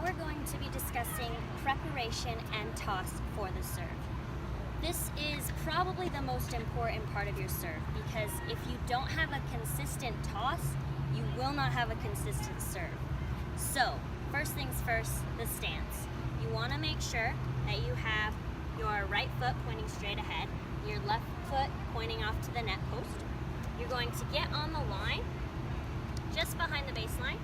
we're going to be discussing preparation and toss for the serve. This is probably the most important part of your serve because if you don't have a consistent toss, you will not have a consistent serve. So, first things first, the stance. You want to make sure that you have your right foot pointing straight ahead, your left foot pointing off to the net post. You're going to get on the line, just behind the baseline,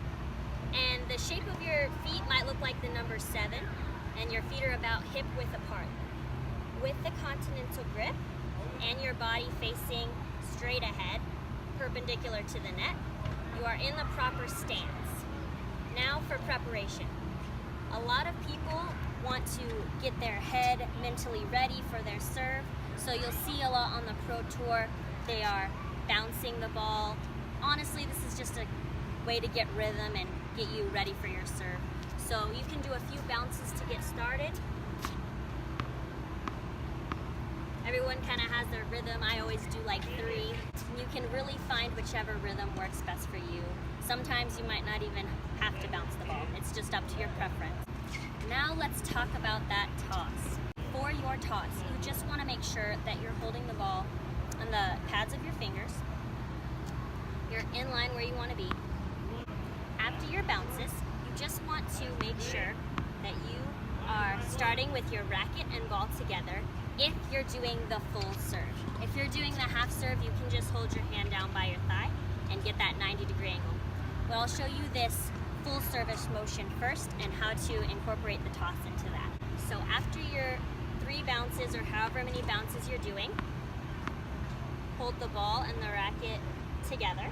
and the shape of your feet might look like the number 7, and your feet are about hip width apart. With the continental grip and your body facing straight ahead, perpendicular to the net, you are in the proper stance. Now for preparation. A lot of people want to get their head mentally ready for their serve, so you'll see a lot on the Pro Tour, they are bouncing the ball. Honestly, this is just a way to get rhythm and get you ready for your serve. So you can do a few bounces to get started. Everyone kind of has their rhythm. I always do like 3. You can really find whichever rhythm works best for you. Sometimes you might not even have to bounce the ball. It's just up to your preference. Now let's talk about that toss. For your toss, you just want to make sure that you're holding the ball on the pads of your fingers. You're in line where you want to be. After your bounces, you just want to make sure that you are starting with your racket and ball together if you're doing the full serve. If you're doing the half serve, you can just hold your hand down by your thigh and get that 90-degree angle. But I'll show you this full service motion first and how to incorporate the toss into that. So after your 3 bounces or however many bounces you're doing, hold the ball and the racket together.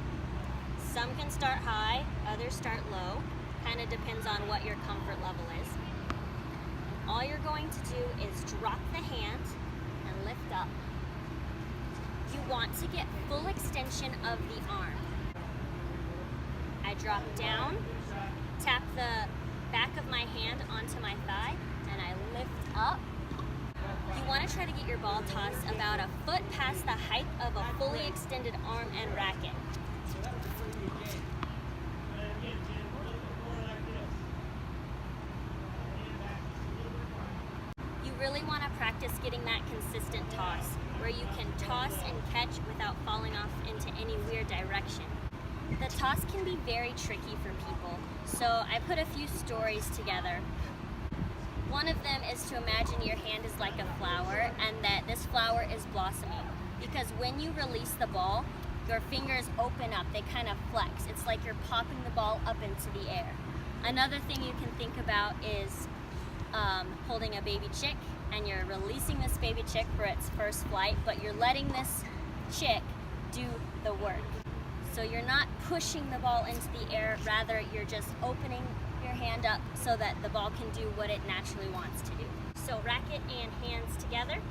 Some can start high, others start low. Kind of depends on what your comfort level is. All you're going to do is drop the hand and lift up. You want to get full extension of the arm. I drop down, tap the back of my hand onto my thigh, and I lift up. You want to try to get your ball toss about a foot past the height of a fully extended arm and racket. You really want to practice getting that consistent toss where you can toss and catch without falling off into any weird direction. The toss can be very tricky for people, so I put a few stories together. One of them is to imagine your hand is like a flower and that this flower is blossoming, because when you release the ball, your fingers open up, they kind of flex. It's like you're popping the ball up into the air. Another thing you can think about is holding a baby chick, and you're releasing this baby chick for its first flight, but you're letting this chick do the work. So you're not pushing the ball into the air, rather you're just opening your hand up so that the ball can do what it naturally wants to do. So racket and hands together,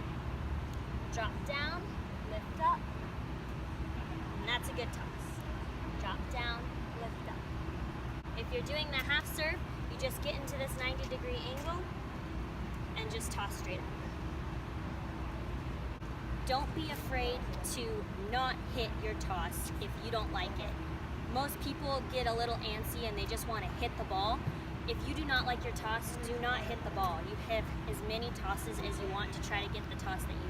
drop down, lift up, and that's a good toss. Drop down, lift up. If you're doing the half serve, you just get into this 90-degree angle and just toss straight up. Don't be afraid to not hit your toss if you don't like it. Most people get a little antsy and they just want to hit the ball. If you do not like your toss, do not hit the ball. You have as many tosses as you want to try to get the toss that you